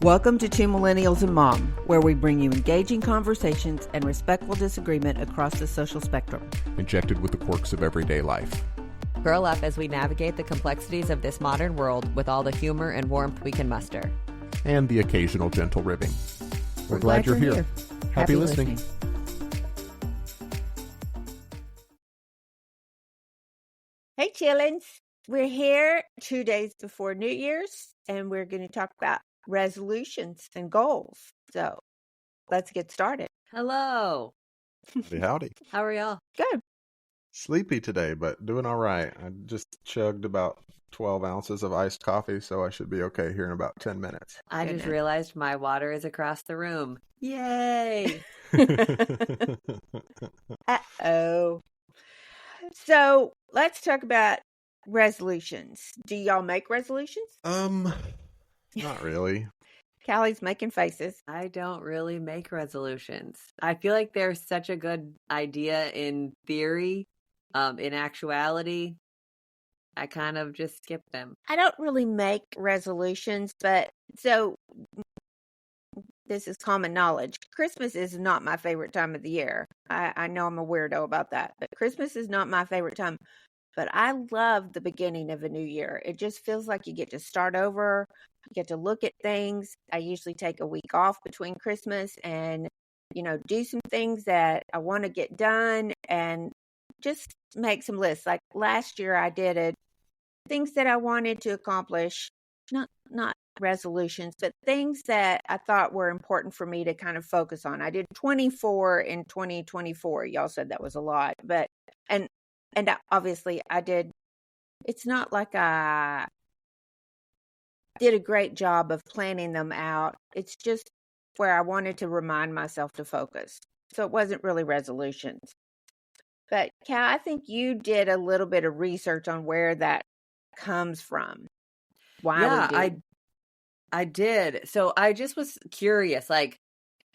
Welcome to Two Millennials and Mom, where we bring you engaging conversations and respectful disagreement across the social spectrum. Injected with the quirks of everyday life. Curl up as we navigate the complexities of this modern world with all the humor and warmth we can muster. And the occasional gentle ribbing. We're glad you're here. Happy listening. Hey, chillins. We're here 2 days before New Year's, and we're going to talk about resolutions and goals. So let's get started. Hello. Howdy. How are y'all? Good. Sleepy today, but doing all right. I just chugged about 12 ounces of iced coffee, so I should be okay here in about 10 minutes. I just realized my water is across the room. Yay. Uh-oh. So let's talk about resolutions. Do y'all make resolutions? Not really. Callie's making faces. I don't really make resolutions. I feel like they're such a good idea in theory. In actuality, I kind of just skip them. I don't really make resolutions, but so this is common knowledge. Christmas is not my favorite time of the year. I know I'm a weirdo about that, but Christmas is not my favorite time. But I love the beginning of a new year. It just feels like you get to start over, you get to look at things. I usually take a week off between Christmas and, do some things that I want to get done and just make some lists. Like last year I did things that I wanted to accomplish, not resolutions, but things that I thought were important for me to kind of focus on. I did 24 in 2024. Y'all said that was a lot, but, and obviously I did, it's not like I did a great job of planning them out. It's just where I wanted to remind myself to focus. So it wasn't really resolutions. But Cal, I think you did a little bit of research on where that comes from. Why I did. So I just was curious. Like,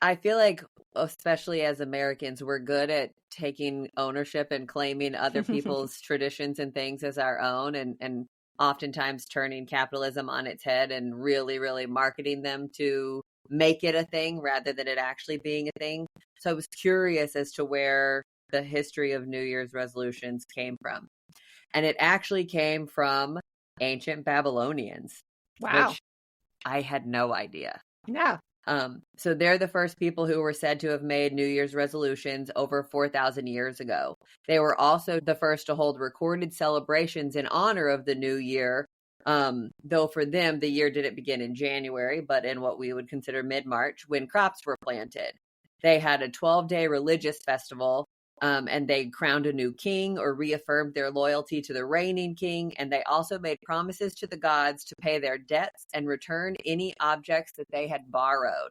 I feel like, especially as Americans, we're good at taking ownership and claiming other people's traditions and things as our own, and oftentimes turning capitalism on its head and really, really marketing them to make it a thing rather than it actually being a thing. So I was curious as to where the history of New Year's resolutions came from. And it actually came from ancient Babylonians. Wow. Which I had no idea. No. So they're the first people who were said to have made New Year's resolutions over 4,000 years ago. They were also the first to hold recorded celebrations in honor of the new year. Though for them, the year didn't begin in January, but in what we would consider mid-March when crops were planted. They had a 12-day religious festival, and they crowned a new king or reaffirmed their loyalty to the reigning king. And they also made promises to the gods to pay their debts and return any objects that they had borrowed.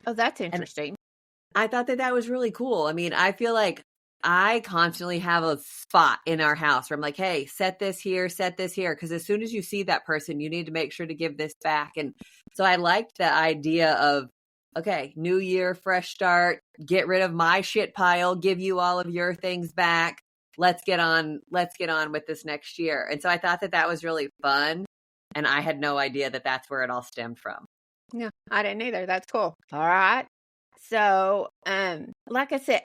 Oh, that's interesting. And I thought that was really cool. I mean, I feel like I constantly have a spot in our house where I'm like, hey, set this here. Because as soon as you see that person, you need to make sure to give this back. And so I liked the idea of, okay, new year, fresh start, get rid of my shit pile, give you all of your things back. Let's get on with this next year. And so I thought that was really fun. And I had no idea that that's where it all stemmed from. No, I didn't either. That's cool. All right. So, like I said,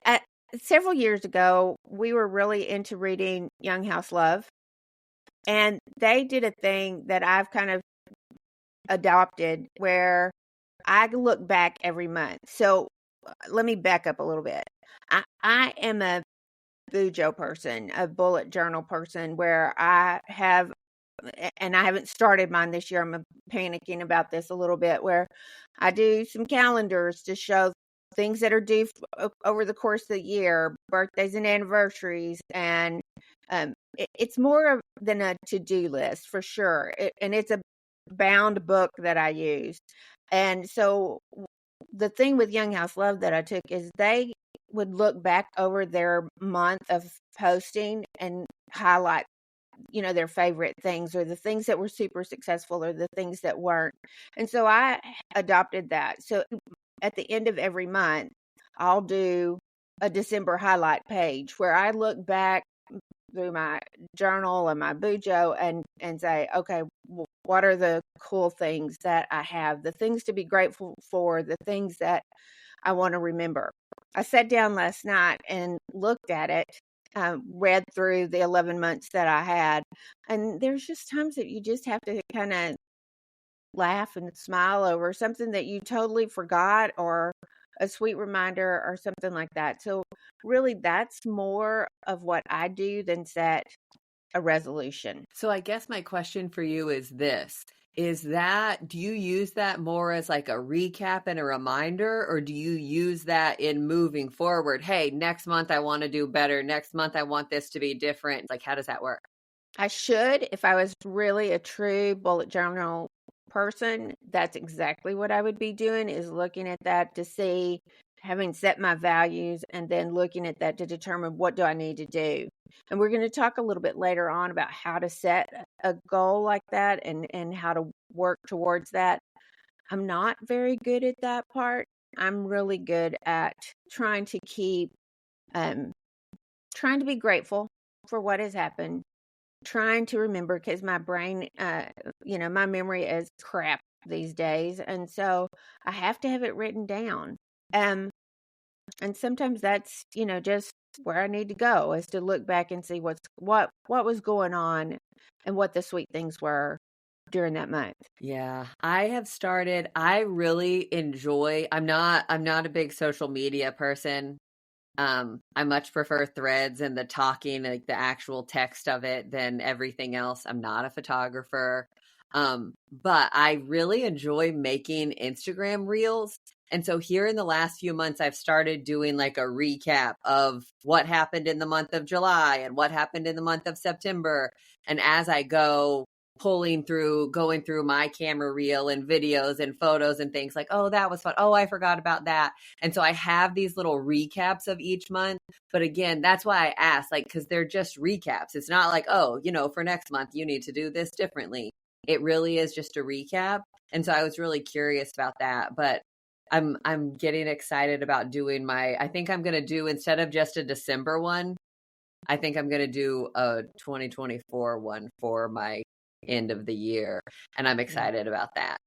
several years ago, we were really into reading Young House Love. And they did a thing that I've kind of adopted where I look back every month. So let me back up a little bit. I am a bujo person, a bullet journal person, where I have, and I haven't started mine this year. I'm panicking about this a little bit, where I do some calendars to show things that are due over the course of the year, birthdays and anniversaries. And it's more than a to-do list for sure. And it's a bound book that I use. And so the thing with Young House Love that I took is they would look back over their month of posting and highlight, their favorite things or the things that were super successful or the things that weren't. And so I adopted that. So at the end of every month, I'll do a December highlight page where I look back through my journal and my bujo and say, okay, What are the cool things that I have, the things to be grateful for, the things that I want to remember? I sat down last night and looked at it, read through the 11 months that I had. And there's just times that you just have to kind of laugh and smile over something that you totally forgot, or a sweet reminder or something like that. So really that's more of what I do than set a resolution. So I guess my question for you is this. Do you use that more as like a recap and a reminder, or do you use that in moving forward? Hey, next month I want to do better. Next month I want this to be different. Like, how does that work? I should, if I was really a true bullet journal person, that's exactly what I would be doing, is looking at that to see, having set my values, and then looking at that to determine what do I need to do. And we're going to talk a little bit later on about how to set a goal like that and how to work towards that. I'm not very good at that part. I'm really good at trying to keep, trying to be grateful for what has happened, trying to remember, because my brain, my memory is crap these days. And so I have to have it written down. And sometimes that's, just where I need to go, is to look back and see what was going on and what the sweet things were during that month. Yeah, I really enjoy, I'm not a big social media person. I much prefer threads and the talking, like the actual text of it, than everything else. I'm not a photographer. But I really enjoy making Instagram reels. And so here in the last few months, I've started doing like a recap of what happened in the month of July and what happened in the month of September. And as I go, going through my camera reel and videos and photos and things, like, oh, that was fun. Oh, I forgot about that. And so I have these little recaps of each month. But again, that's why I asked, like, because they're just recaps. It's not like, oh, for next month, you need to do this differently. It really is just a recap. And so I was really curious about that. But I'm getting excited about doing I think I'm going to do, instead of just a December one, I think I'm going to do a 2024 one for my end of the year, and I'm excited about that.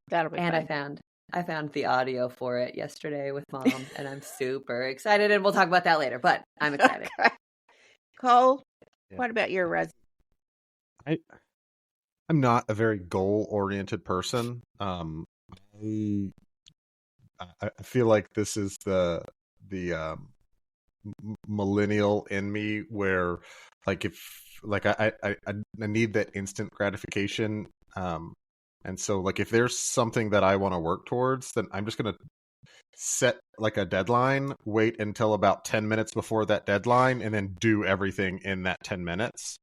That'll be fun. I found the audio for it yesterday with Mom, and I'm super excited, and we'll talk about that later, but I'm excited. Okay. Cole, what about your resolution? I'm not a very goal-oriented person. I feel like this is the millennial in me, where like I need that instant gratification, and so like if there's something that I want to work towards, then I'm just gonna set like a deadline, wait until about 10 minutes before that deadline, and then do everything in that 10 minutes.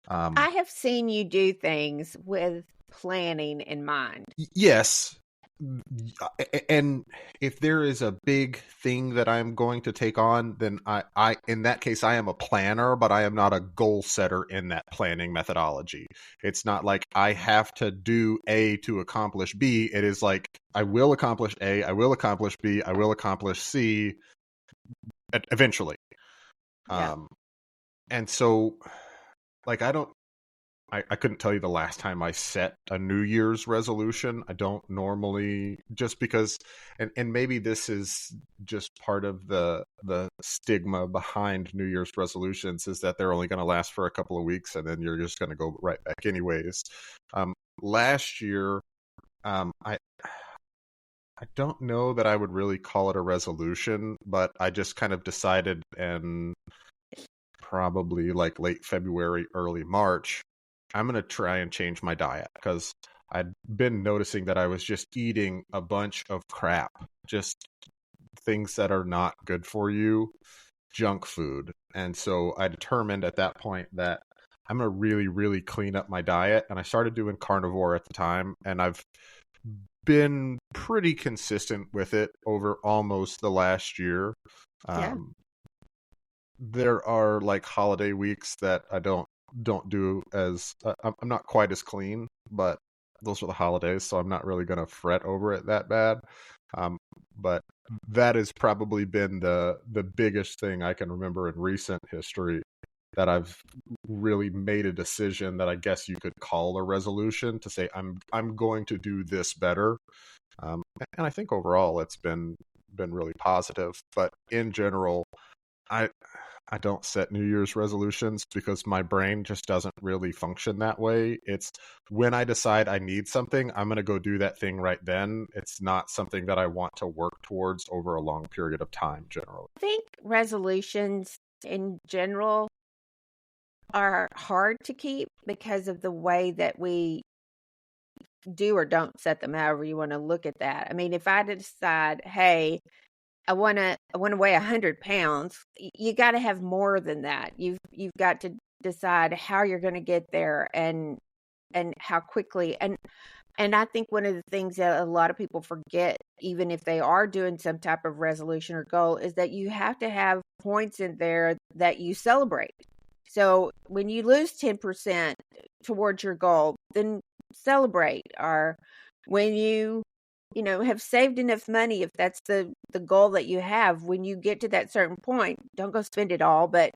I have seen you do things with planning in mind. Yes. And if there is a big thing that I'm going to take on, then I in that case, I am a planner, but I am not a goal setter in that planning methodology. It's not like I have to do A to accomplish B. It is like, I will accomplish A, I will accomplish B, I will accomplish C eventually. Yeah. And so like, I couldn't tell you the last time I set a New Year's resolution. I don't normally, just because, and maybe this is just part of the stigma behind New Year's resolutions, is that they're only going to last for a couple of weeks and then you're just going to go right back anyways. Last year, I don't know that I would really call it a resolution, but I just kind of decided, and probably like late February, early March, I'm going to try and change my diet, because I'd been noticing that I was just eating a bunch of crap, just things that are not good for you, junk food. And so I determined at that point that I'm going to really, really clean up my diet. And I started doing carnivore at the time, and I've been pretty consistent with it over almost the last year. Yeah. There are like holiday weeks that I don't do as I'm not quite as clean, but those are the holidays, so I'm not really going to fret over it that bad. But that has probably been the biggest thing I can remember in recent history, that I've really made a decision that I guess you could call a resolution, to say I'm going to do this better. And I think overall it's been really positive. But in general, I don't set New Year's resolutions because my brain just doesn't really function that way. It's when I decide I need something, I'm going to go do that thing right then. It's not something that I want to work towards over a long period of time, generally. I think resolutions in general are hard to keep because of the way that we do or don't set them, however you want to look at that. I mean, if I decide, hey, I want to weigh 100 pounds, you got to have more than that. You've got to decide how you're going to get there and how quickly. And I think one of the things that a lot of people forget, even if they are doing some type of resolution or goal, is that you have to have points in there that you celebrate. So when you lose 10% towards your goal, then celebrate. Or when you have saved enough money, if that's the goal that you have, when you get to that certain point, don't go spend it all, but,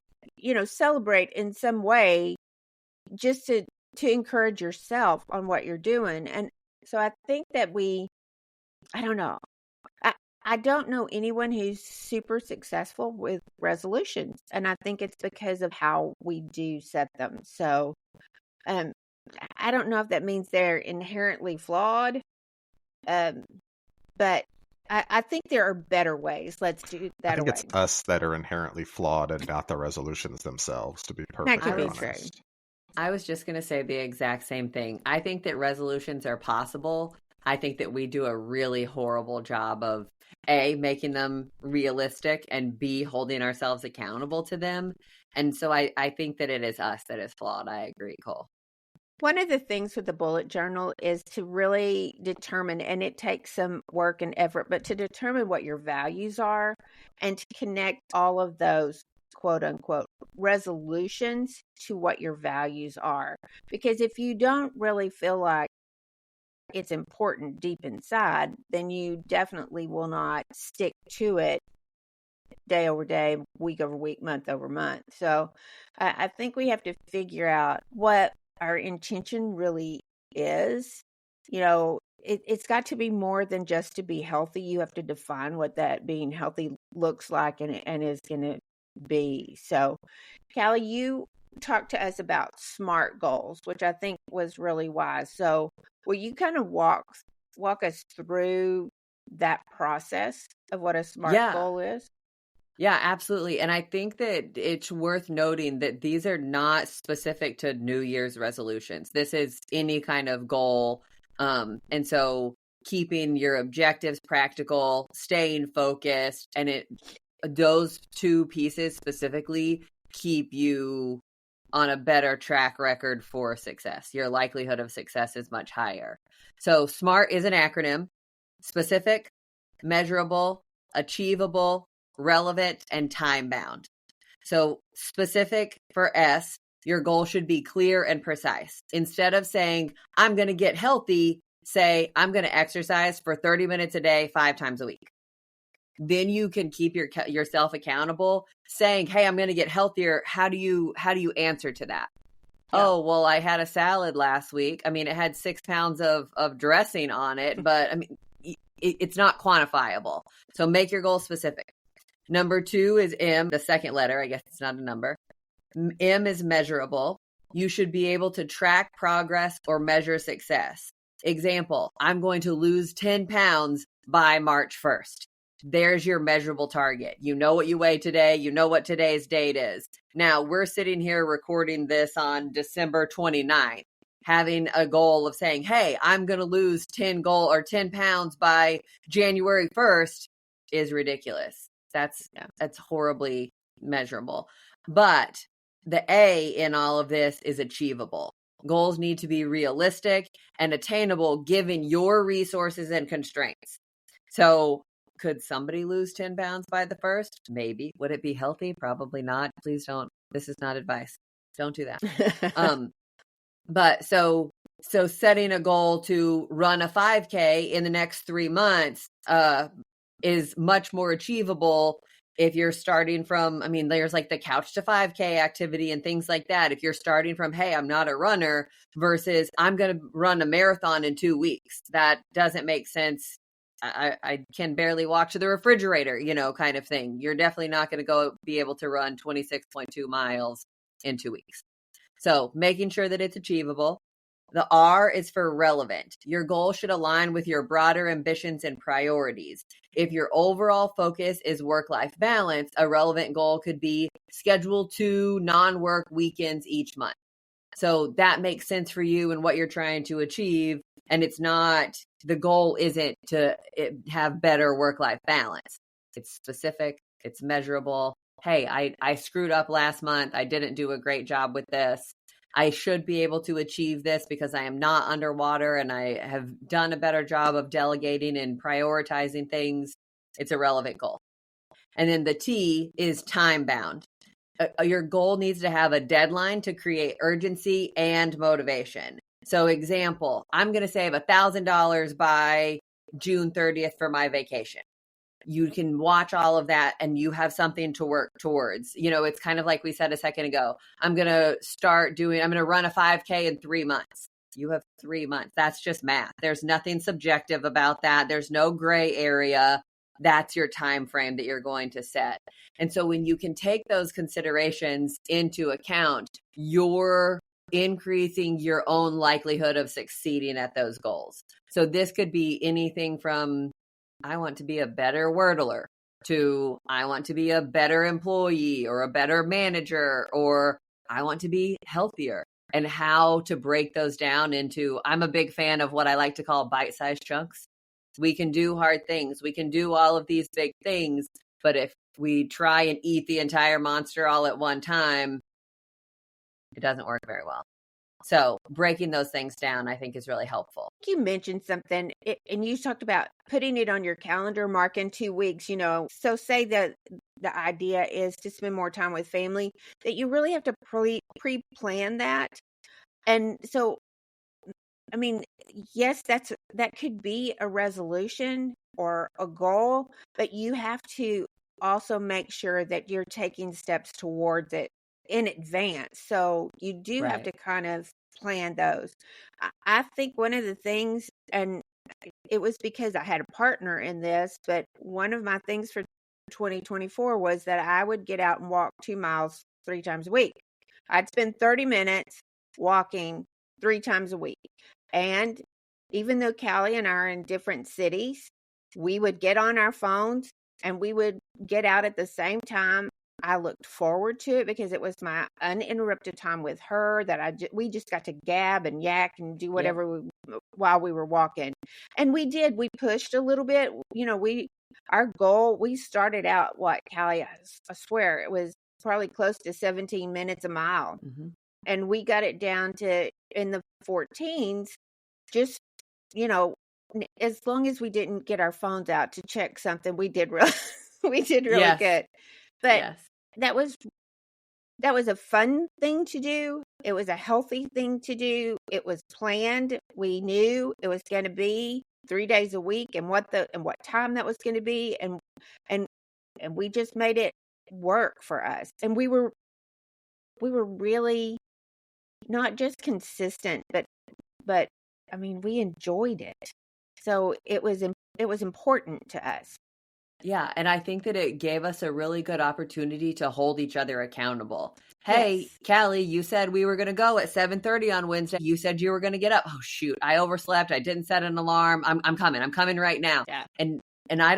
celebrate in some way just to encourage yourself on what you're doing. And so I think that I don't know. I don't know anyone who's super successful with resolutions. And I think it's because of how we do set them. So I don't know if that means they're inherently flawed. But I think there are better ways. Let's do that. I think it's us that are inherently flawed and not the resolutions themselves, to be perfectly honest. True. I was just going to say the exact same thing. I think that resolutions are possible. I think that we do a really horrible job of A, making them realistic, and B, holding ourselves accountable to them. And so I think that it is us that is flawed. I agree, Cole. One of the things with the bullet journal is to really determine, and it takes some work and effort, but to determine what your values are and to connect all of those quote unquote resolutions to what your values are. Because if you don't really feel like it's important deep inside, then you definitely will not stick to it day over day, week over week, month over month. So I think we have to figure out what our intention really is. It's got to be more than just to be healthy. You have to define what that being healthy looks like and is going to be. So, Callie, you talked to us about SMART goals, which I think was really wise. So, will you kind of walk us through that process of what a SMART goal is? Yeah, absolutely. And I think that it's worth noting that these are not specific to New Year's resolutions. This is any kind of goal. And so keeping your objectives practical, staying focused, and those two pieces specifically keep you on a better track record for success. Your likelihood of success is much higher. So SMART is an acronym: specific, measurable, achievable, relevant, and time bound. So specific for S, your goal should be clear and precise. Instead of saying, I'm going to get healthy, say, I'm going to exercise for 30 minutes a day, 5 times a week. Then you can keep yourself accountable, saying, hey, I'm going to get healthier. How do you answer to that? Yeah. Oh, well, I had a salad last week. I mean, it had 6 pounds of dressing on it, but I mean, it's not quantifiable. So make your goal specific. Number 2 is M, the second letter. I guess it's not a number. M is measurable. You should be able to track progress or measure success. Example, I'm going to lose 10 pounds by March 1st. There's your measurable target. You know what you weigh today. You know what today's date is. Now, we're sitting here recording this on December 29th, having a goal of saying, hey, I'm going to lose 10 pounds by January 1st is ridiculous. That's horribly measurable. But the A in all of this is achievable. Goals need to be realistic and attainable given your resources and constraints. So could somebody lose 10 pounds by the 1st? Maybe. Would it be healthy? Probably not. Please don't. This is not advice. Don't do that. But so setting a goal to run a 5K in the next 3 months is much more achievable If you're starting from, I mean, there's like the couch to 5K activity and things like that. If you're starting from, hey, I'm not a runner versus I'm going to run a marathon in 2 weeks, that doesn't make sense. I can barely walk to the refrigerator, kind of thing. You're definitely not going to go be able to run 26.2 miles in 2 weeks. So making sure that it's achievable. The R is for relevant. Your goal should align with your broader ambitions and priorities. If your overall focus is work-life balance, a relevant goal could be schedule 2 non-work weekends each month. So that makes sense for you and what you're trying to achieve. And it's not, the goal isn't to have better work-life balance. It's specific, it's measurable. Hey, I screwed up last month. I didn't do a great job with this. I should be able to achieve this because I am not underwater and I have done a better job of delegating and prioritizing things. It's a relevant goal. And then the T is time bound. Your goal needs to have a deadline to create urgency and motivation. So example, I'm going to save $1,000 by June 30th for my vacation. You can watch all of that and you have something to work towards. It's kind of like we said a second ago. I'm going to run a 5K in 3 months. You have 3 months. That's just math. There's nothing subjective about that. There's no gray area. That's your time frame that you're going to set. And so when you can take those considerations into account, you're increasing your own likelihood of succeeding at those goals. So this could be anything from I want to be a better wordler to I want to be a better employee or a better manager, or I want to be healthier, and how to break those down into, I'm a big fan of what I like to call bite-sized chunks. We can do hard things. We can do all of these big things, but if we try and eat the entire monster all at one time, it doesn't work very well. So breaking those things down, I think, is really helpful. You mentioned something, and you talked about putting it on your calendar, mark in 2 weeks, So say that the idea is to spend more time with family, that you really have to pre-plan that. And so, I mean, yes, that could be a resolution or a goal, but you have to also make sure that you're taking steps towards it in advance. So you do have to kind of plan those. I think one of the things, and it was because I had a partner in this, but one of my things for 2024 was that I would get out and walk 2 miles 3 times a week. I'd spend 30 minutes walking 3 times a week. And even though Callie and I are in different cities, we would get on our phones and we would get out at the same time. I looked forward to it because it was my uninterrupted time with her that we just got to gab and yak and do whatever while we were walking. And we pushed a little bit, our goal, we started out Callie, I swear it was probably close to 17 minutes a mile. Mm-hmm. And we got it down to in the 14s, just, as long as we didn't get our phones out to check something, we did really good. But that was a fun thing to do. It was a healthy thing to do. It was planned. We knew it was going to be 3 days a week and what time that was going to be. And we just made it work for us. And we were really not just consistent, but I mean, we enjoyed it. So it was important to us. Yeah, and I think that it gave us a really good opportunity to hold each other accountable. Hey, Callie, you said we were going to go at 7:30 on Wednesday. You said you were going to get up. Oh, shoot, I overslept. I didn't set an alarm. I'm coming. I'm coming right now. Yeah. And I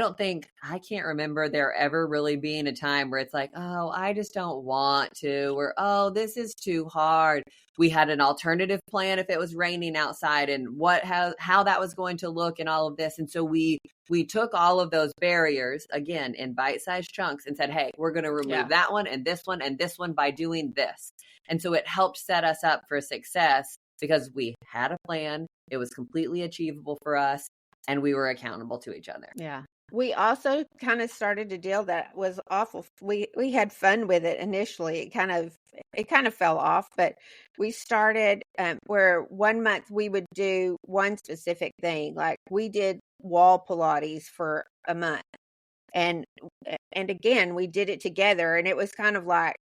can't remember there ever really being a time where it's like, oh, I just don't want to, or, oh, this is too hard. We had an alternative plan if it was raining outside and how that was going to look and all of this. And so we took all of those barriers, again, in bite-sized chunks and said, hey, we're going to remove that one and this one by doing this. And so it helped set us up for success because we had a plan. It was completely achievable for us. And we were accountable to each other. Yeah. We also kind of started a deal that was awful. We had fun with it initially. It kind of fell off, but we started where 1 month we would do one specific thing. Like we did wall Pilates for a month. And again, we did it together, and it was kind of like,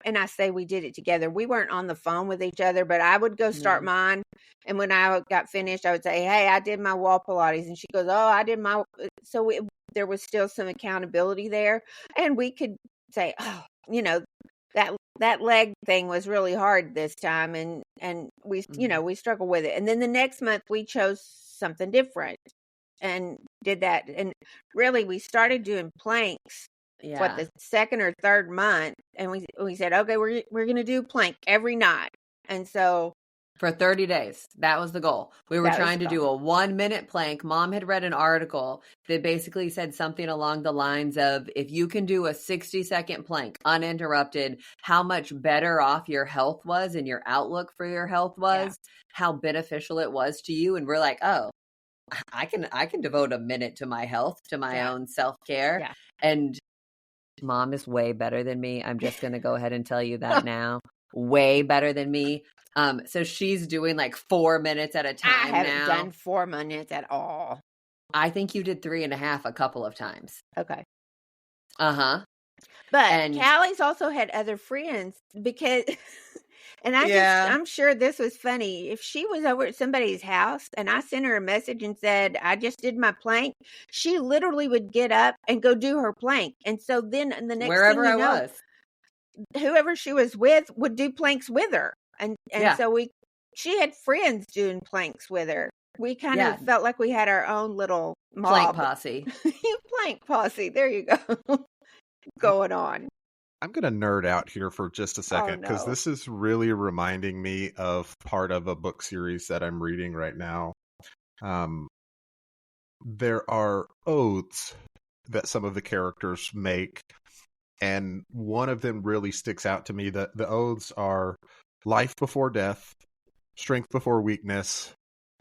and I say we did it together. We weren't on the phone with each other, but I would go start mine. And when I got finished, I would say, hey, I did my wall Pilates. And she goes, oh, I did my, so there was still some accountability there. And we could say, oh, that leg thing was really hard this time. And we, we struggle with it. And then the next month we chose something different and did that. And really, we started doing planks. Yeah. The second or third month, and we said, okay, we're going to do plank every night. And so for 30 days, that was the goal. We were trying to do a 1-minute plank. Mom had read an article that basically said something along the lines of, if you can do a 60-second plank uninterrupted, how much better off your health was and your outlook for your health was, how beneficial it was to you. And we're like, oh, I can devote a minute to my health, to my own self-care. Yeah. And Mom is way better than me. I'm just going to go ahead and tell you that now. Way better than me. So she's doing like 4 minutes at a time now. I haven't done 4 minutes at all. I think you did 3.5 a couple of times. Okay. Uh-huh. But Callie's also had other friends because, and I'm sure this was funny. If she was over at somebody's house and I sent her a message and said, I just did my plank, she literally would get up and go do her plank. And so then the next wherever thing was, whoever she was with would do planks with her. And so she had friends doing planks with her. We kind of felt like we had our own little mob. Plank posse. Plank posse. There you go. Going on. I'm going to nerd out here for just a second because this is really reminding me of part of a book series that I'm reading right now. There are oaths that some of the characters make, and one of them really sticks out to me. The oaths are life before death, strength before weakness,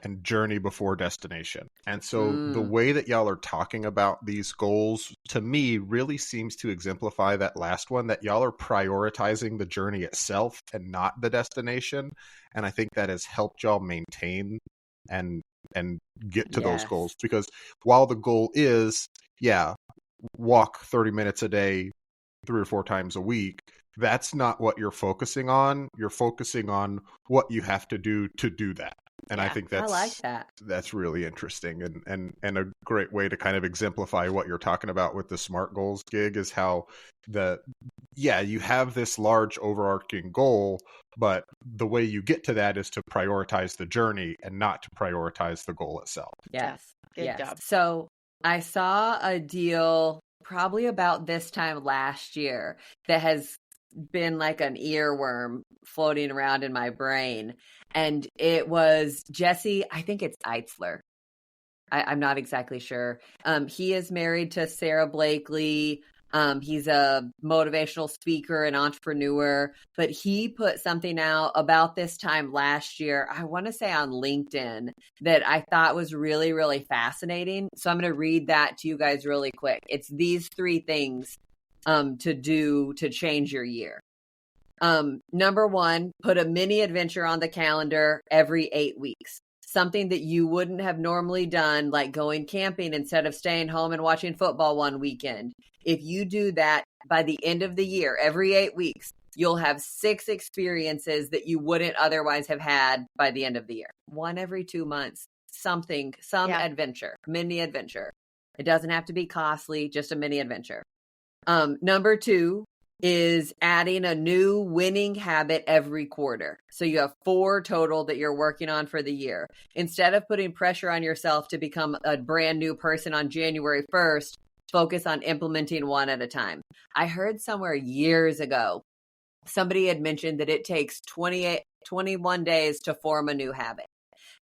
and journey before destination. And so the way that y'all are talking about these goals, to me, really seems to exemplify that last one, that y'all are prioritizing the journey itself and not the destination. And I think that has helped y'all maintain and get to those goals. Because while the goal is, walk 30 minutes a day, 3 or 4 times a week, that's not what you're focusing on. You're focusing on what you have to do that. And I think I like that. That's really interesting and a great way to kind of exemplify what you're talking about with the SMART goals gig, is how you have this large overarching goal, but the way you get to that is to prioritize the journey and not to prioritize the goal itself. Yes. Good job. So I saw a deal probably about this time last year that has been like an earworm floating around in my brain. And it was Jesse, I think it's Eitzler. I'm not exactly sure. He is married to Sarah Blakely. He's a motivational speaker and entrepreneur, but he put something out about this time last year, I want to say on LinkedIn, that I thought was really, really fascinating. So I'm going to read that to you guys really quick. It's these 3 things to do to change your year. Number 1, put a mini adventure on the calendar every 8 weeks. Something that you wouldn't have normally done, like going camping instead of staying home and watching football one weekend. If you do that by the end of the year, every 8 weeks, you'll have 6 experiences that you wouldn't otherwise have had by the end of the year. 1 every 2 months, some adventure, mini adventure. It doesn't have to be costly, just a mini adventure. Number 2 is adding a new winning habit every quarter. So you have 4 total that you're working on for the year. Instead of putting pressure on yourself to become a brand new person on January 1st, focus on implementing 1 at a time. I heard somewhere years ago, somebody had mentioned that it takes 21 days to form a new habit.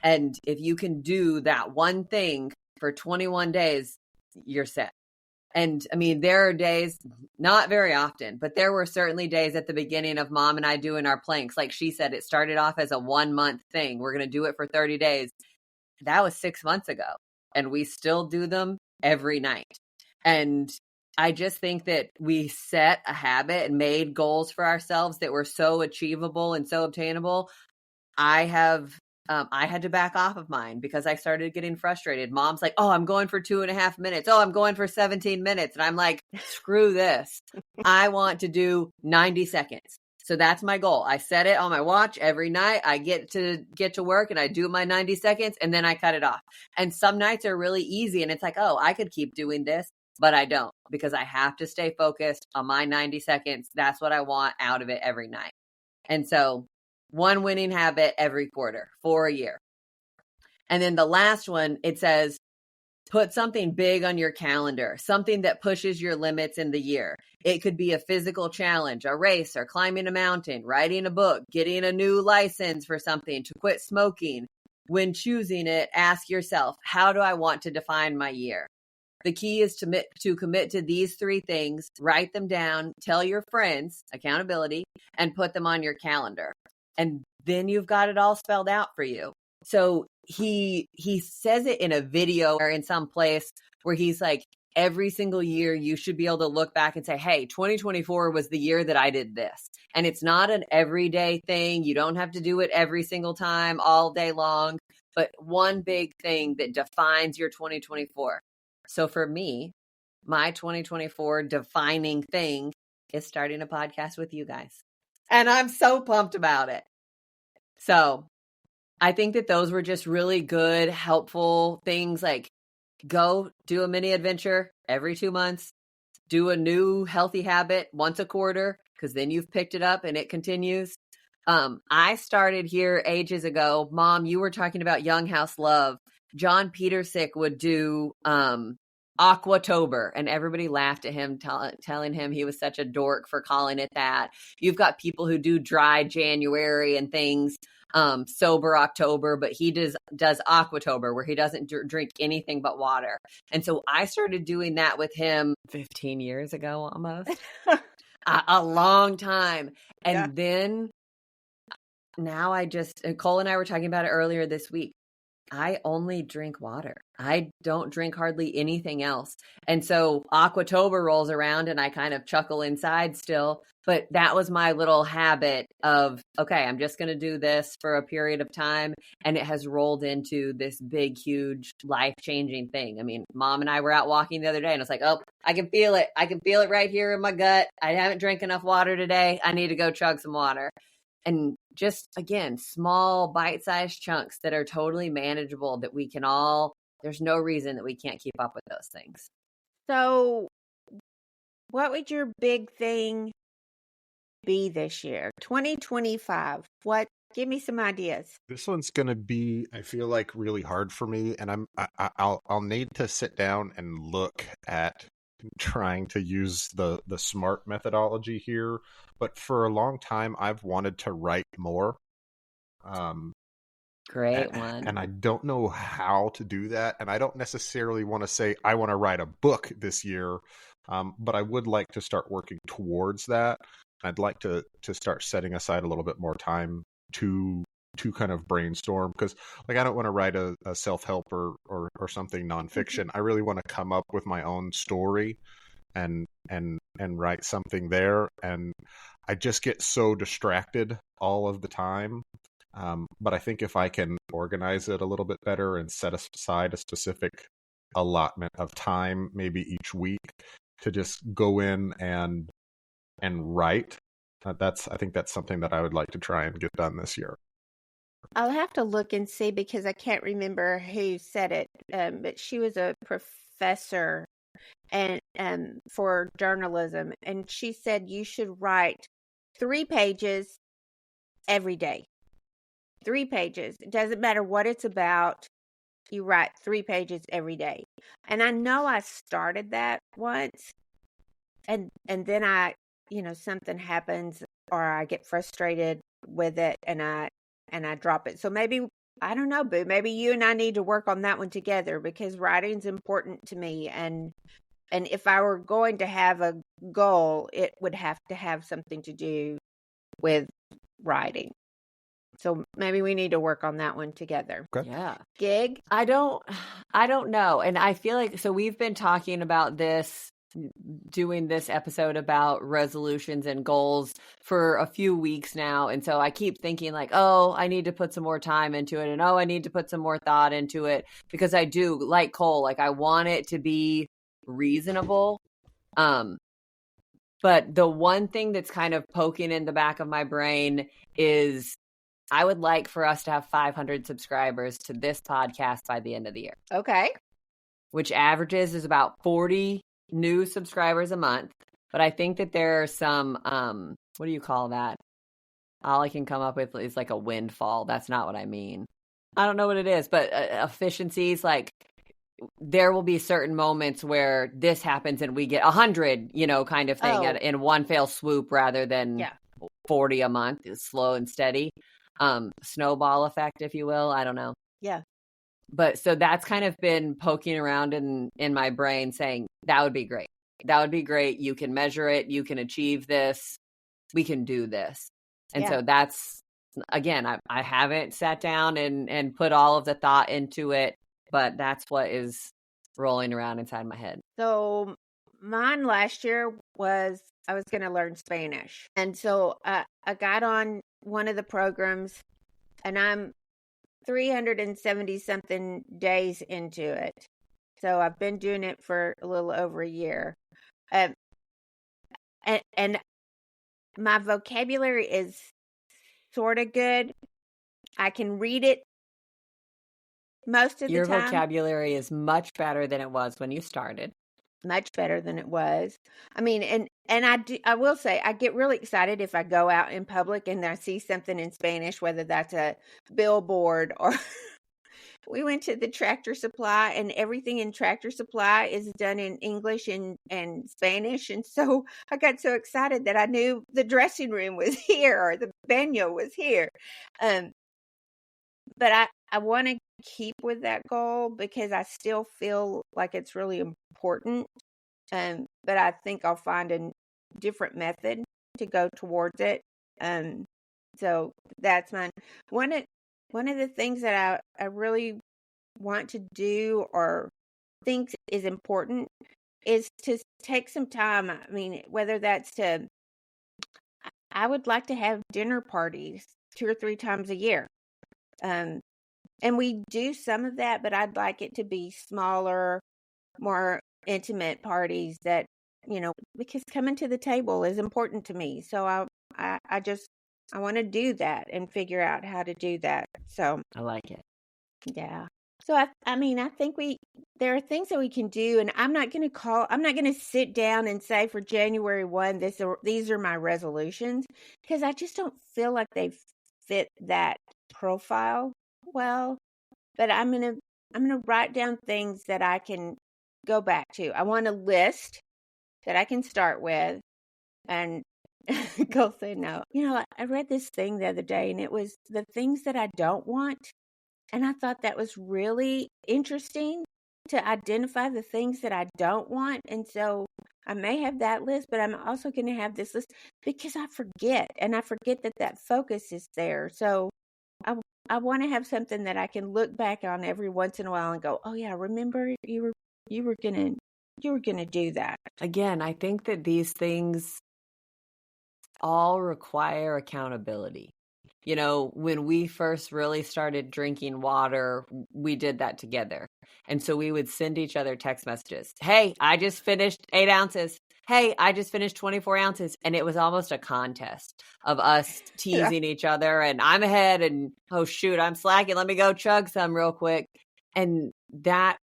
And if you can do that one thing for 21 days, you're set. And I mean, there are days, not very often, but there were certainly days at the beginning of Mom and I doing our planks. Like she said, it started off as a 1-month thing. We're going to do it for 30 days. That was 6 months ago. And we still do them every night. And I just think that we set a habit and made goals for ourselves that were so achievable and so obtainable. I have I had to back off of mine because I started getting frustrated. Mom's like, oh, I'm going for 2.5 minutes. Oh, I'm going for 17 minutes. And I'm like, screw this. I want to do 90 seconds. So that's my goal. I set it on my watch every night. I get to work and I do my 90 seconds and then I cut it off. And some nights are really easy and it's like, oh, I could keep doing this, but I don't because I have to stay focused on my 90 seconds. That's what I want out of it every night. And so one winning habit every quarter for a year. And then the last one, it says, put something big on your calendar, something that pushes your limits in the year. It could be a physical challenge, a race, or climbing a mountain, writing a book, getting a new license for something, to quit smoking. When choosing it, ask yourself, how do I want to define my year? The key is to commit to these 3 things, write them down, tell your friends, accountability, and put them on your calendar. And then you've got it all spelled out for you. So he says it in a video or in some place where he's like, every single year you should be able to look back and say, hey, 2024 was the year that I did this. And it's not an everyday thing. You don't have to do it every single time all day long, but one big thing that defines your 2024. So for me, my 2024 defining thing is starting a podcast with you guys. And I'm so pumped about it. So I think that those were just really good, helpful things, like go do a mini adventure every 2 months, do a new healthy habit once a quarter, because then you've picked it up and it continues. I started here ages ago. Mom, you were talking about Young House Love. John Petersick would do Aquatober, and everybody laughed at him, telling him he was such a dork for calling it that. You've got people who do dry January and things, sober October, but he does Aquatober, where he doesn't drink anything but water. And so I started doing that with him 15 years ago, almost a long time. And then now Cole and I were talking about it earlier this week. I only drink water. I don't drink hardly anything else. And so Aquatober rolls around and I kind of chuckle inside still. But that was my little habit of, okay, I'm just going to do this for a period of time. And it has rolled into this big, huge, life-changing thing. I mean, Mom and I were out walking the other day and it's like, oh, I can feel it. I can feel it right here in my gut. I haven't drank enough water today. I need to go chug some water. And just, again, small bite-sized chunks that are totally manageable that we can all, there's no reason that we can't keep up with those things. So what would your big thing be this year? 2025. Give me some ideas. This one's going to be, I feel like, really hard for me. And I'll need to sit down and look at trying to use the SMART methodology here. But for a long time, I've wanted to write more. Great one. And I don't know how to do that. And I don't necessarily want to say I want to write a book this year, but I would like to start working towards that. I'd like to start setting aside a little bit more time to kind of brainstorm, because like I don't want to write a self-help or something nonfiction. I really want to come up with my own story and write something there. And I just get so distracted all of the time. But I think if I can organize it a little bit better and set aside a specific allotment of time, maybe each week, to just go in and write, I think that's something that I would like to try and get done this year. I'll have to look and see, because I can't remember who said it, but she was a professor and for journalism, and she said you should write 3 pages every day. 3 pages. It doesn't matter what it's about. You write 3 pages every day. And I know I started that once, and then I, something happens or I get frustrated with it and I drop it. So maybe, I don't know, Boo, maybe you and I need to work on that one together, because writing's important to me. And if I were going to have a goal, it would have to have something to do with writing. So maybe we need to work on that one together. Okay. Yeah. Gig? I don't know. And I feel like, so we've been talking about this doing this episode about resolutions and goals for a few weeks now. And so I keep thinking like, oh, I need to put some more time into it. And oh, I need to put some more thought into it, because I do, like Cole, like I want it to be reasonable. But the one thing that's kind of poking in the back of my brain is I would like for us to have 500 subscribers to this podcast by the end of the year. Okay. Which averages is about 40 new subscribers a month. But I think that there are some, what do you call that? All I can come up with is like a windfall. That's not what I mean. I don't know what it is, but efficiencies, like there will be certain moments where this happens and we get 100, kind of thing in one fell swoop rather than 40 a month. It's slow and steady. Snowball effect, if you will. I don't know. Yeah. But so that's kind of been poking around in my brain saying, that would be great. That would be great. You can measure it. You can achieve this. We can do this. And so that's, again, I haven't sat down and put all of the thought into it, but that's what is rolling around inside my head. So mine last year was I was going to learn Spanish. And so I got on one of the programs, and I'm 370 something days into it. So I've been doing it for a little over a year. And my vocabulary is sort of good. I can read it most of the time. Your vocabulary is much better than it was when you started. Much better than it was. I mean, and I will say, I get really excited if I go out in public and I see something in Spanish, whether that's a billboard or we went to the Tractor Supply, and everything in Tractor Supply is done in English and Spanish. And so I got so excited that I knew the dressing room was here or the baño was here. But I want to keep with that goal because I still feel like it's really important. But I think I'll find a different method to go towards it. So that's mine. One of the things that I really want to do or think is important is to take some time. I mean, whether that's I would like to have dinner parties 2 or 3 times a year. And we do some of that, but I'd like it to be smaller, more intimate parties that, because coming to the table is important to me. So I want to do that and figure out how to do that. So I like it. Yeah. So I think there are things that we can do, and I'm not going to sit down and say for January 1, these are my resolutions, because I just don't feel like they fit that profile well. But I'm going to write down things that I can go back to. I want a list that I can start with and go say no. I read this thing the other day, and it was the things that I don't want. And I thought that was really interesting to identify the things that I don't want. And so I may have that list, but I'm also going to have this list because I forget. And I forget that focus is there. So I want to have something that I can look back on every once in a while and go, oh yeah, remember you were going to do that. Again, I think that these things all require accountability. When we first really started drinking water, we did that together. And so we would send each other text messages. Hey, I just finished 8 ounces. Hey, I just finished 24 ounces. And it was almost a contest of us teasing each other. And I'm ahead and, oh, shoot, I'm slacking. Let me go chug some real quick. And that,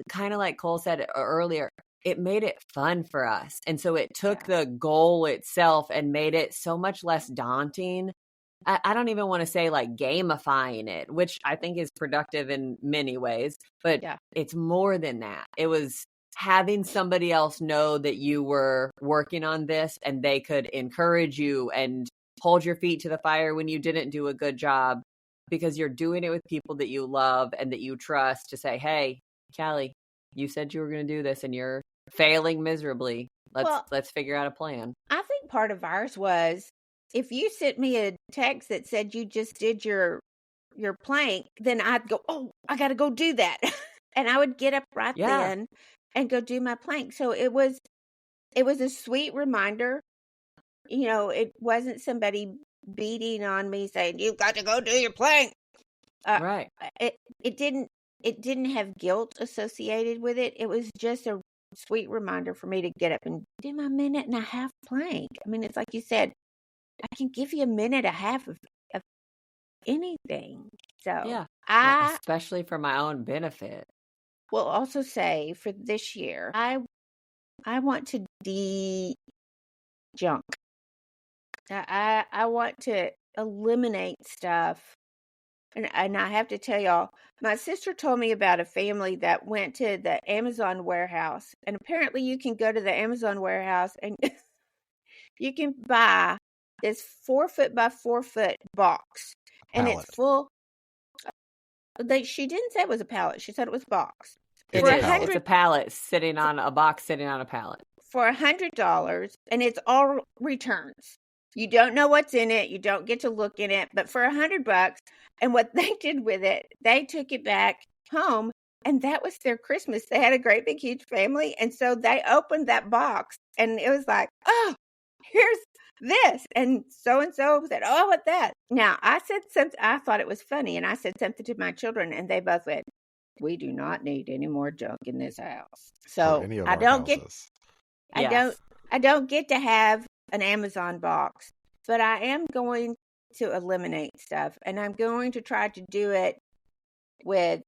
kind of like Cole said earlier, it made it fun for us. And so it took the goal itself and made it so much less daunting. I don't even want to say like gamifying it, which I think is productive in many ways, but it's more than that. It was having somebody else know that you were working on this and they could encourage you and hold your feet to the fire when you didn't do a good job, because you're doing it with people that you love and that you trust to say, hey, Callie, you said you were going to do this and you're failing miserably. Let's figure out a plan. I think part of ours was, if you sent me a text that said you just did your plank, then I'd go, oh, I got to go do that. And I would get up right then and go do my plank. So it was it was a sweet reminder. It wasn't somebody beating on me saying, "You've got to go do your plank." Right. It didn't have guilt associated with it. It was just a sweet reminder for me to get up and do my 1.5-minute plank. I mean, it's like you said, I can give you 1.5 minutes of anything. So Yeah. I especially for my own benefit. will also say for this year, I want to de-junk. I want to eliminate stuff. And I have to tell y'all, my sister told me about a family that went to the Amazon warehouse. And apparently you can go to the Amazon warehouse and you can buy this 4-foot by 4-foot box. And it's Pallet. full. She didn't say it was a pallet. She said it was a box. It It's a is. pallet. It's a pallet sitting on a box sitting on a pallet. For $100, and it's all returns. You don't know what's in it. You don't get to look in it. But for $100, and what they did with it, they took it back home, and that was their Christmas. They had a great big huge family, and so they opened that box, and it was like, oh, here's this, and so said, oh, what that? Now I said something. I thought it was funny, and I said something to my children, and they both went, "We do not need any more junk in this house." So any of I our don't houses. I don't get to have an Amazon box, but I am going to eliminate stuff, and I'm going to try to do it with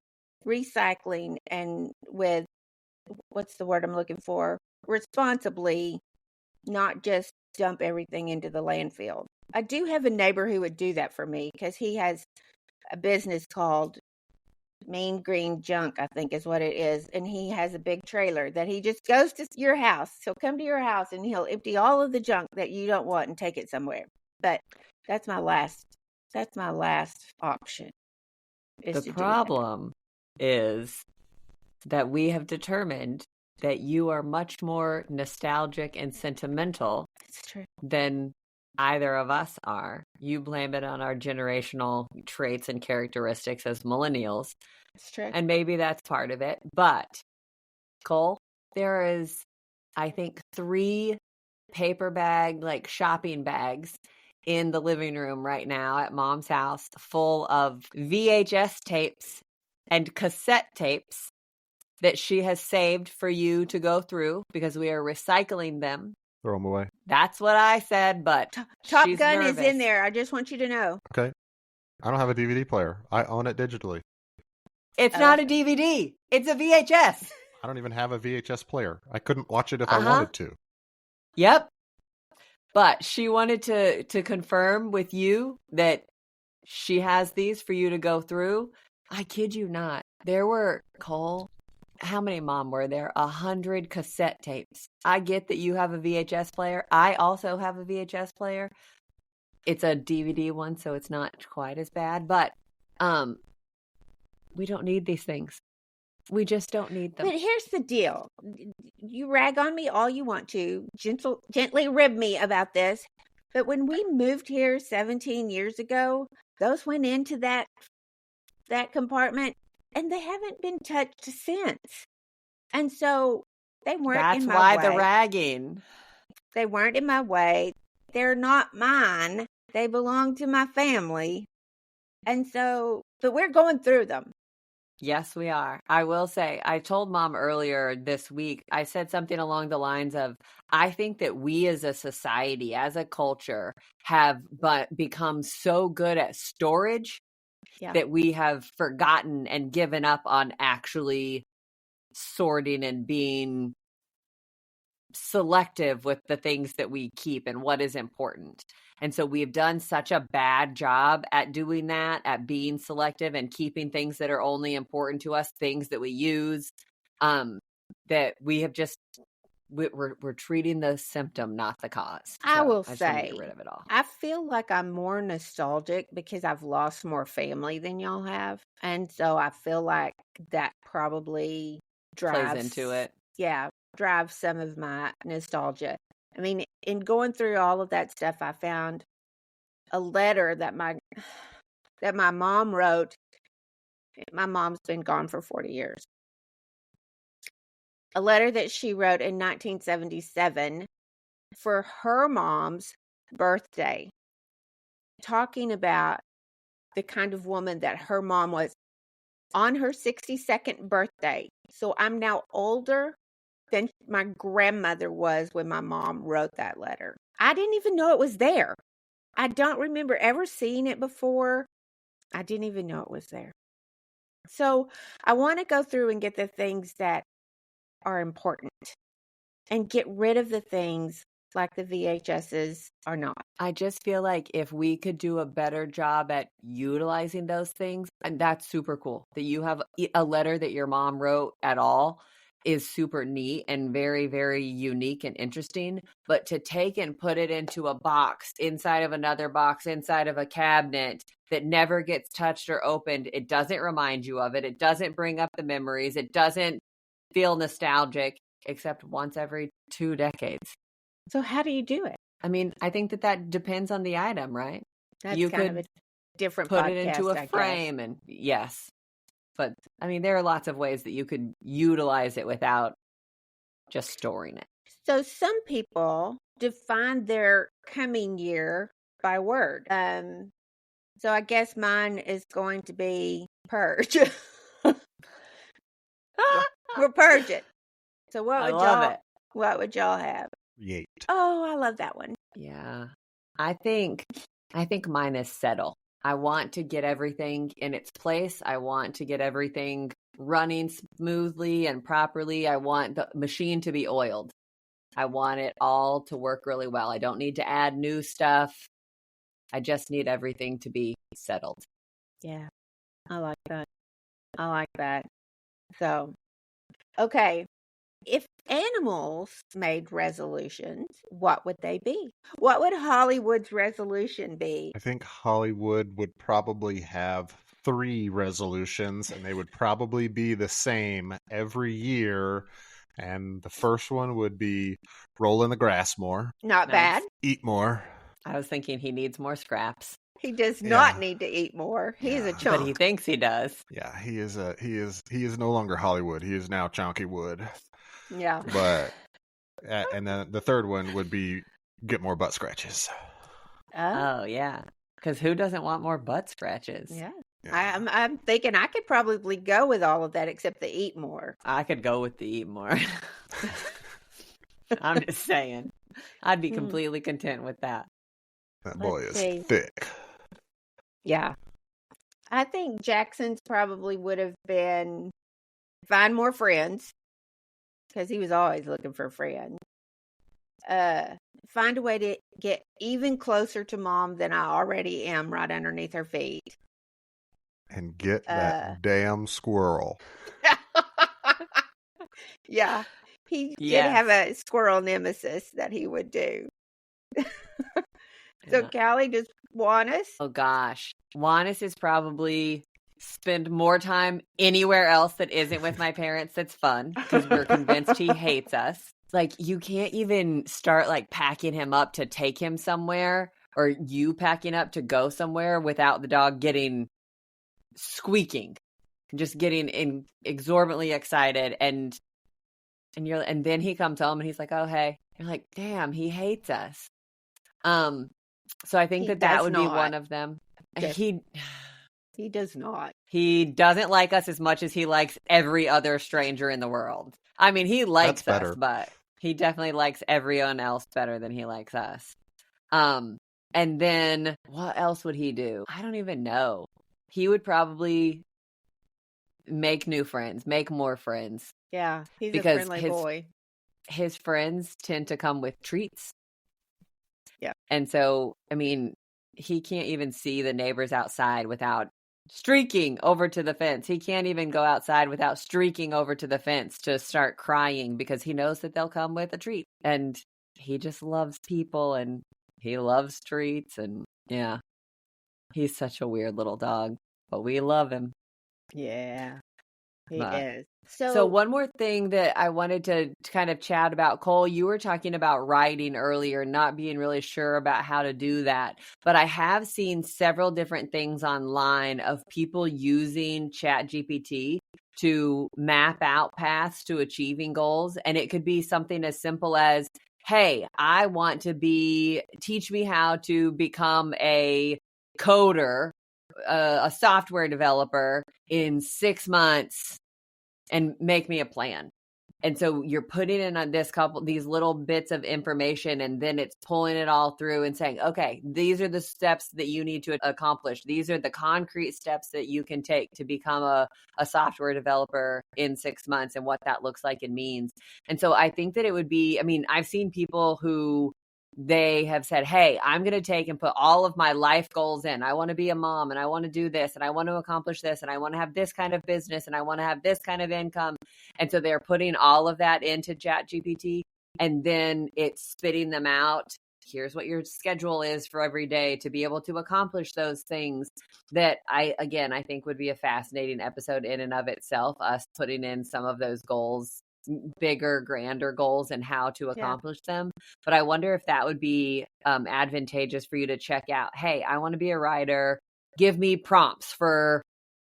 recycling and with, what's the word I'm looking for? Responsibly, not just dump everything into the landfill. I do have a neighbor who would do that for me because he has a business called Mean Green Junk, I think is what it is. And he has a big trailer that he just goes to your house. He'll come to your house and he'll empty all of the junk that you don't want and take it somewhere. But that's my last option. The problem is that we have determined that you are much more nostalgic and sentimental than either of us are. You blame it on our generational traits and characteristics as millennials. That's true. And maybe that's part of it. But, Cole, there is, I think, 3 paper bag, like shopping bags in the living room right now at Mom's house full of VHS tapes and cassette tapes that she has saved for you to go through because we are recycling them. Throw them away. That's what I said, but Top she's Gun nervous. is in there. I just want you to know. Okay. I don't have a DVD player. I own it digitally. It's not a DVD. It's a VHS. I don't even have a VHS player. I couldn't watch it if I wanted to. Yep. But she wanted to confirm with you that she has these for you to go through. I kid you not. There were, Cole, how many, Mom, were there? 100 cassette tapes. I get that you have a VHS player. I also have a VHS player. It's a DVD one, so it's not quite as bad. But we don't need these things. We just don't need them. But here's the deal. You rag on me all you want to, gently rib me about this. But when we moved here 17 years ago, those went into that compartment, and they haven't been touched since. And so they weren't in my way. That's why the ragging. They weren't in my way. They're not mine. They belong to my family. And so, but we're going through them. Yes, we are. I will say, I told Mom earlier this week, I said something along the lines of, I think that we as a society, as a culture, have become so good at storage that we have forgotten and given up on actually sorting and being selective with the things that we keep and what is important. And so we've done such a bad job at doing that, at being selective and keeping things that are only important to us, things that we use, that we have just, we're treating the symptom, not the cause. I will just say, want to get rid of it all. I feel like I'm more nostalgic because I've lost more family than y'all have. And so I feel like that probably drives plays into it. Yeah, drives some of my nostalgia. I mean, in going through all of that stuff, I found a letter that my mom wrote. My mom's been gone for 40 years. a letter that she wrote in 1977 for her mom's birthday, talking about the kind of woman that her mom was on her 62nd birthday. So I'm now older than my grandmother was when my mom wrote that letter. I didn't even know it was there. I don't remember ever seeing it before. I didn't even know it was there. So I want to go through and get the things that are important and get rid of the things like the VHSs are not. I just feel like if we could do a better job at utilizing those things, and that's super cool. That you have a letter that your mom wrote at all is super neat and very, very unique and interesting. But to take and put it into a box, inside of another box, inside of a cabinet that never gets touched or opened, it doesn't remind you of it. It doesn't bring up the memories. It doesn't feel nostalgic, except once every 2 decades. So how do you do it? I mean, I think that depends on the item, right? That's You kind could of a different put podcast, it into I a guess. frame and yes. But I mean, there are lots of ways that you could utilize it without just storing it. So some people define their coming year by word. So I guess mine is going to be purge. We're purging. So what would y'all have? Yeet. Oh, I love that one. Yeah. I think mine is settle. I want to get everything in its place. I want to get everything running smoothly and properly. I want the machine to be oiled. I want it all to work really well. I don't need to add new stuff. I just need everything to be settled. Yeah. I like that. So, okay. If animals made resolutions, what would they be? What would Hollywood's resolution be? I think Hollywood would probably have 3 resolutions, and they would probably be the same every year. And the first one would be roll in the grass more, Not bad. eat more. I was thinking he needs more scraps. He does not need to eat more. He's a chunk. But he thinks he does. Yeah, he is no longer Hollywood. He is now Chunky Wood. Yeah. But and then the third one would be get more butt scratches. Oh yeah. Because who doesn't want more butt scratches? Yeah. I'm thinking I could probably go with all of that except the eat more. I could go with the eat more. I'm just saying. I'd be completely content with that. That boy is thick. Yeah. I think Jackson's probably would have been find more friends because he was always looking for friends. Find a way to get even closer to mom than I already am right underneath her feet. And get that damn squirrel. Yeah. He did have a squirrel nemesis that he would do. So Callie, does Juanis? Oh gosh. Juanis is probably spend more time anywhere else that isn't with my parents that's fun because we're convinced he hates us. Like you can't even start like packing him up to take him somewhere or you packing up to go somewhere without the dog getting squeaking, just getting exorbitantly excited and then he comes home and he's like, oh hey, you're like, damn, he hates us. So I think that would be one of them. He does not. He doesn't like us as much as he likes every other stranger in the world. I mean, he likes us, but he definitely likes everyone else better than he likes us. And then what else would he do? I don't even know. He would probably make new friends, make more friends. Yeah, he's a friendly boy. His friends tend to come with treats. Yeah. And so, I mean, he can't even see the neighbors outside without streaking over to the fence. He can't even go outside without streaking over to the fence to start crying because he knows that they'll come with a treat. And he just loves people and he loves treats. And yeah, he's such a weird little dog, but we love him. Yeah, he is. So one more thing that I wanted to kind of chat about, Cole, you were talking about writing earlier, not being really sure about how to do that. But I have seen several different things online of people using ChatGPT to map out paths to achieving goals. And it could be something as simple as, hey, I want to teach me how to become a coder, a software developer in 6 months, and make me a plan. And so you're putting in on these little bits of information, and then it's pulling it all through and saying, okay, these are the steps that you need to accomplish. These are the concrete steps that you can take to become a software developer in 6 months, and what that looks like and means. And so I think that it would be, I mean, I've seen people who they have said, hey, I'm going to take and put all of my life goals in. I want to be a mom, and I want to do this, and I want to accomplish this, and I want to have this kind of business, and I want to have this kind of income. And so they're putting all of that into ChatGPT, and then it's spitting them out. Here's what your schedule is for every day to be able to accomplish those things. That I think would be a fascinating episode in and of itself, us putting in some of those goals, bigger, grander goals, and how to accomplish them. But I wonder if that would be advantageous for you to check out. Hey, I want to be a writer. Give me prompts for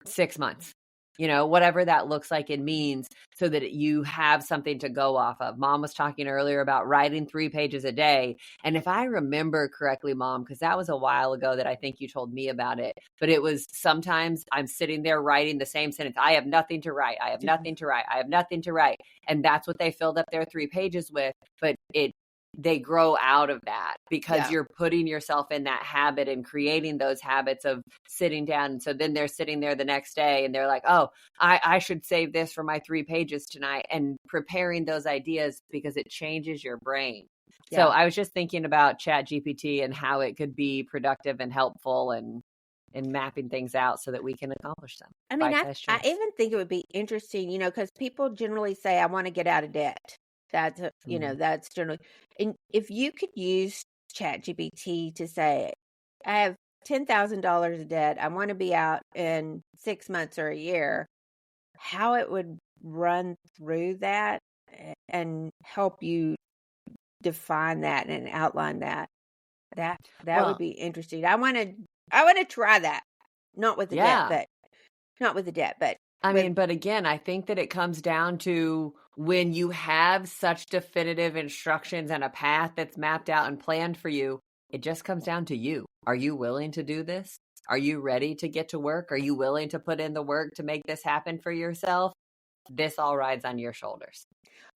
6 months, whatever that looks like and means, so that you have something to go off of. Mom was talking earlier about writing 3 pages a day. And if I remember correctly, Mom, because that was a while ago that I think you told me about it, but it was sometimes I'm sitting there writing the same sentence. I have nothing to write. I have nothing to write. I have nothing to write. And that's what they filled up their 3 pages with. But they grow out of that because you're putting yourself in that habit and creating those habits of sitting down. And so then they're sitting there the next day and they're like, oh, I should save this for my 3 pages tonight, and preparing those ideas because it changes your brain. Yeah. So I was just thinking about ChatGPT and how it could be productive and helpful and mapping things out so that we can accomplish them. I mean, I even think it would be interesting, because people generally say, I want to get out of debt. That's, that's generally, and if you could use ChatGPT to say, I have $10,000 of debt, I want to be out in 6 months or a year, how it would run through that and help you define that and outline that. That would be interesting. I want to try that. Not with the debt, but but again, I think that it comes down to when you have such definitive instructions and a path that's mapped out and planned for you, it just comes down to you. Are you willing to do this? Are you ready to get to work? Are you willing to put in the work to make this happen for yourself? This all rides on your shoulders.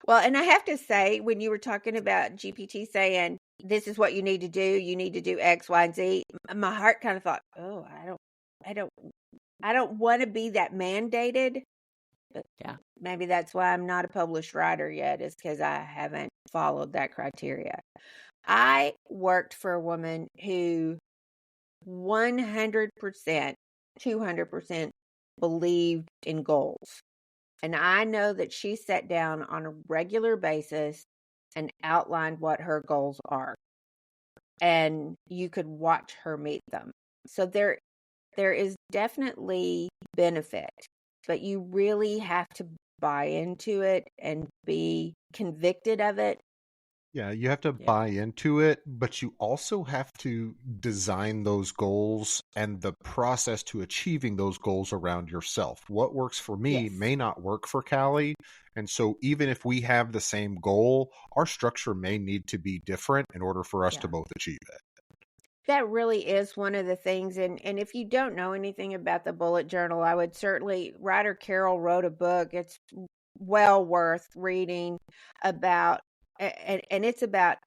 Well, and I have to say, when you were talking about GPT saying, this is what you need to do X, Y, and Z, my heart kind of thought, oh, I don't want to be that mandated. But maybe that's why I'm not a published writer yet, is because I haven't followed that criteria. I worked for a woman who 100%, 200% believed in goals. And I know that she sat down on a regular basis and outlined what her goals are. And you could watch her meet them. So there is definitely benefit, but you really have to buy into it and be convicted of it. Yeah, you have to buy into it, but you also have to design those goals and the process to achieving those goals around yourself. What works for me may not work for Callie. And so even if we have the same goal, our structure may need to be different in order for us to both achieve it. That really is one of the things. And if you don't know anything about the bullet journal, I would certainly, writer Carol wrote a book. It's well worth reading about, and it's about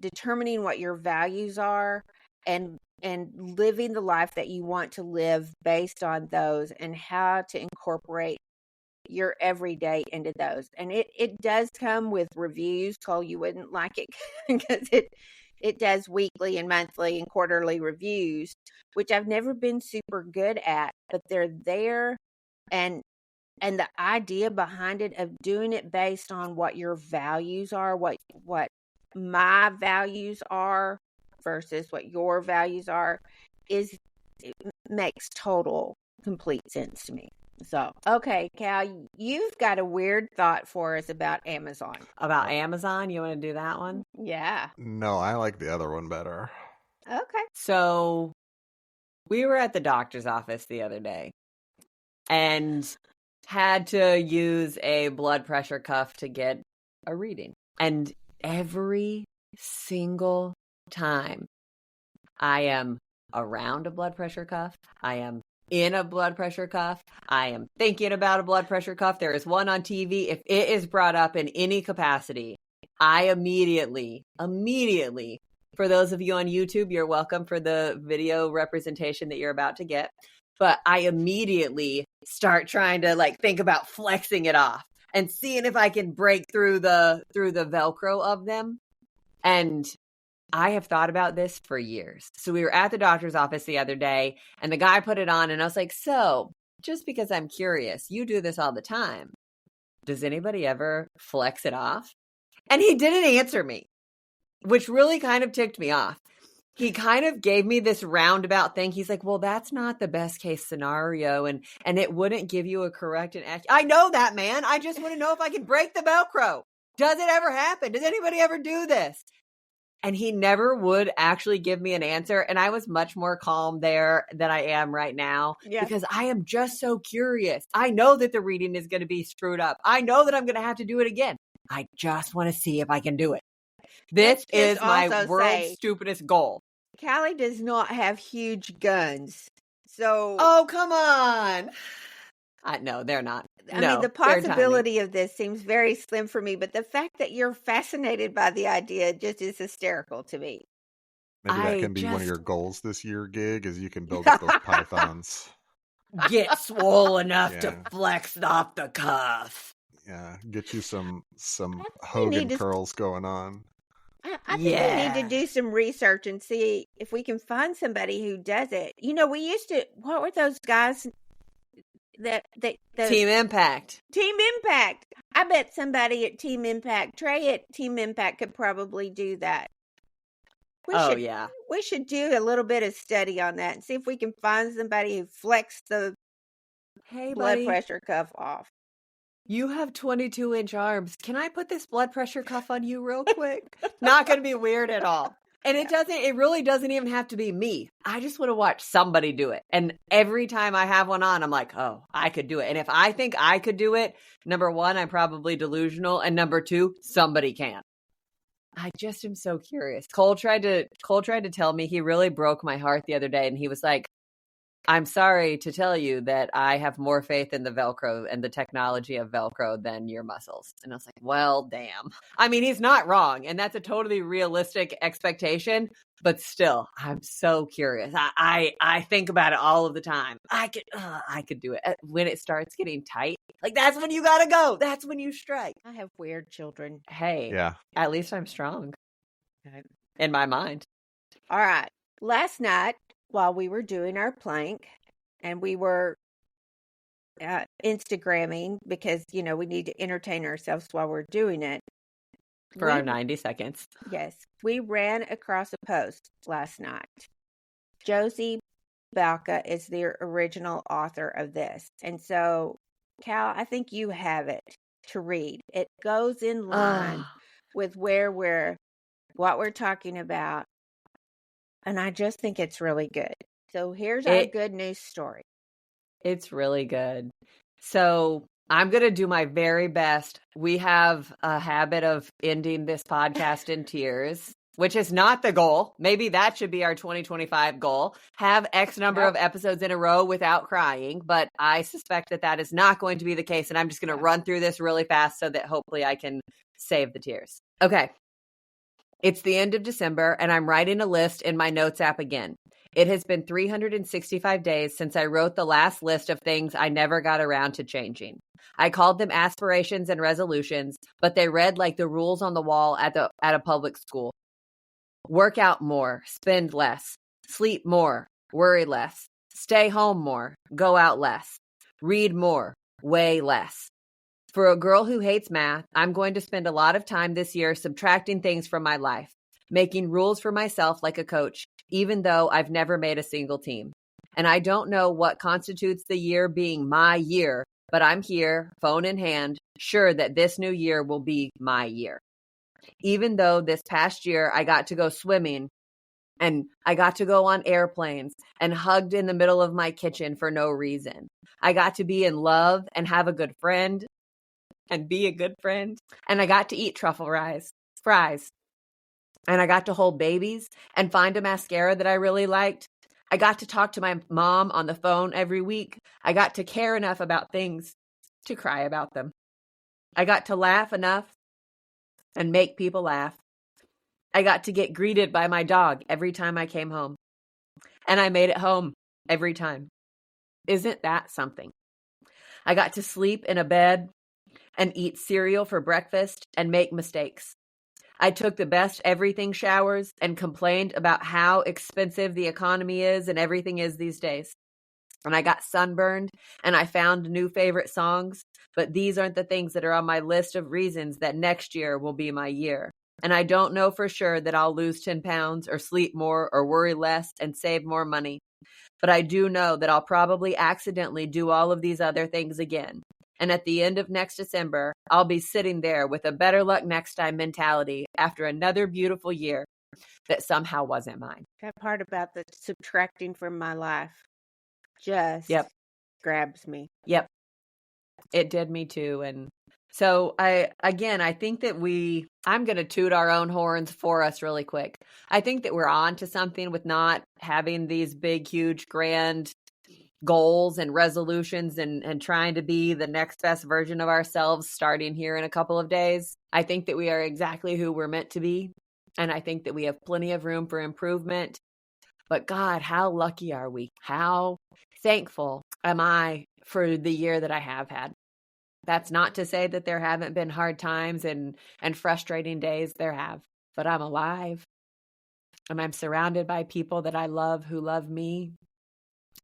determining what your values are and living the life that you want to live based on those, and how to incorporate your everyday into those. And it does come with reviews. Cole, you wouldn't like it because it does weekly and monthly and quarterly reviews, which I've never been super good at, but they're there. And the idea behind it of doing it based on what your values are, what my values are versus what your values are, it makes total complete sense to me. So, okay, Cal, you've got a weird thought for us about Amazon. About Amazon? You want to do that one? Yeah. No, I like the other one better. Okay. So we were at the doctor's office the other day, and had to use a blood pressure cuff to get a reading. And every single time I am around a blood pressure cuff, I am in a blood pressure cuff, I am thinking about a blood pressure cuff, there is one on TV, if it is brought up in any capacity, I immediately, for those of you on YouTube, you're welcome for the video representation that you're about to get. But I immediately start trying to like think about flexing it off and seeing if I can break through the Velcro of them. And I have thought about this for years. So we were at the doctor's office the other day and the guy put it on and I was like, so just because I'm curious, you do this all the time. Does anybody ever flex it off? And he didn't answer me, which really kind of ticked me off. He kind of gave me this roundabout thing. He's like, well, that's not the best case scenario. And it wouldn't give you a correct and accurate. I know that, man. I just want to know if I can break the Velcro. Does it ever happen? Does anybody ever do this? And he never would actually give me an answer. And I was much more calm there than I am right now because I am just so curious. I know that the reading is going to be screwed up. I know that I'm going to have to do it again. I just want to see if I can do it. This is my world's stupidest goal. Callie does not have huge guns. So oh, come on. No, they're not. I mean, the possibility of this seems very slim for me, but the fact that you're fascinated by the idea just is hysterical to me. Maybe that can be one of your goals this year, Gig, is you can build up those pythons. Get swole enough to flex off the cuff. Yeah, get you some Hogan curls going on. I think we need to do some research and see if we can find somebody who does it. You know, we used to, what were those guys that Team Impact. Team Impact. I bet somebody at Team Impact, Trey at Team Impact could probably do that. We should do a little bit of study on that and see if we can find somebody who flexed the blood pressure cuff off. You have 22-inch arms. Can I put this blood pressure cuff on you real quick? Not going to be weird at all. And it really doesn't even have to be me. I just want to watch somebody do it. And every time I have one on, I'm like, oh, I could do it. And if I think I could do it, number one, I'm probably delusional. And number two, somebody can. I just am so curious. Cole tried to tell me, he really broke my heart the other day. And he was like, I'm sorry to tell you that I have more faith in the Velcro and the technology of Velcro than your muscles. And I was like, well, damn. I mean, he's not wrong. And that's a totally realistic expectation. But still, I'm so curious. I think about it all of the time. I could do it. When it starts getting tight, like that's when you got to go. That's when you strike. I have weird children. Hey, at least I'm strong in my mind. All right. Last night, while we were doing our plank and we were Instagramming because, you know, we need to entertain ourselves while we're doing it. For our 90 seconds. Yes. We ran across a post last night. Josie Balka is the original author of this. And so, Cal, I think you have it to read. It goes in line with what we're talking about. And I just think it's really good. So here's our good news story. It's really good. So I'm going to do my very best. We have a habit of ending this podcast in tears, which is not the goal. Maybe that should be our 2025 goal. Have X number of episodes in a row without crying. But I suspect that is not going to be the case. And I'm just going to run through this really fast so that hopefully I can save the tears. Okay. It's the end of December, and I'm writing a list in my notes app again. It has been 365 days since I wrote the last list of things I never got around to changing. I called them aspirations and resolutions, but they read like the rules on the wall at a public school. Work out more, spend less, sleep more, worry less, stay home more, go out less, read more, weigh less. For a girl who hates math, I'm going to spend a lot of time this year subtracting things from my life, making rules for myself like a coach, even though I've never made a single team. And I don't know what constitutes the year being my year, but I'm here, phone in hand, sure that this new year will be my year. Even though this past year I got to go swimming And I got to go on airplanes and hugged in the middle of my kitchen for no reason. I got to be in love and have a good friend and be a good friend. And I got to eat truffle fries. And I got to hold babies and find a mascara that I really liked. I got to talk to my mom on the phone every week. I got to care enough about things to cry about them. I got to laugh enough and make people laugh. I got to get greeted by my dog every time I came home. And I made it home every time. Isn't that something? I got to sleep in a bed and eat cereal for breakfast and make mistakes. I took the best everything showers and complained about how expensive the economy is and everything is these days. And I got sunburned and I found new favorite songs, but these aren't the things that are on my list of reasons that next year will be my year. And I don't know for sure that I'll lose 10 pounds or sleep more or worry less and save more money. But I do know that I'll probably accidentally do all of these other things again. And at the end of next December, I'll be sitting there with a better luck next time mentality after another beautiful year that somehow wasn't mine. That part about the subtracting from my life just grabs me. Yep. It did me too. And so I think that I'm going to toot our own horns for us really quick. I think that we're on to something with not having these big, huge, grand goals and resolutions and trying to be the next best version of ourselves starting here in a couple of days. I think that we are exactly who we're meant to be. And I think that we have plenty of room for improvement. But God, how lucky are we? How thankful am I for the year that I have had? That's not to say that there haven't been hard times and frustrating days. There have. But I'm alive. And I'm surrounded by people that I love who love me.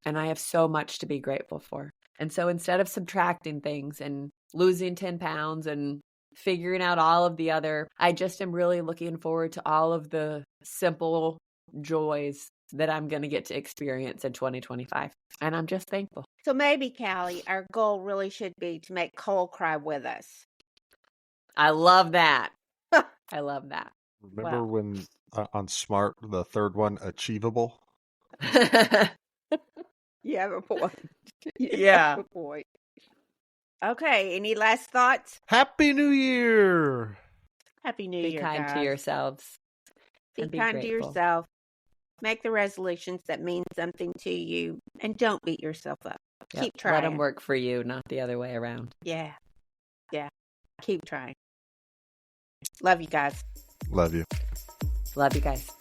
And I have so much to be grateful for. And so instead of subtracting things and losing 10 pounds and figuring out all of the other, I just am really looking forward to all of the simple joys that I'm going to get to experience in 2025. And I'm just thankful. So maybe, Callie, our goal really should be to make Cole cry with us. I love that. I love that. Remember when on Smart, the third one, Achievable? You have a point. Yeah. A point. Okay, any last thoughts? Happy New Year! Happy New Be Year, kind guys. to yourselves. Be and be kind to grateful. yourself. Make the resolutions that mean something to you, and don't beat yourself up. Yep. Keep trying. Let them work for you, not the other way around. Yeah. Keep trying. Love you guys. Love you. Love you guys.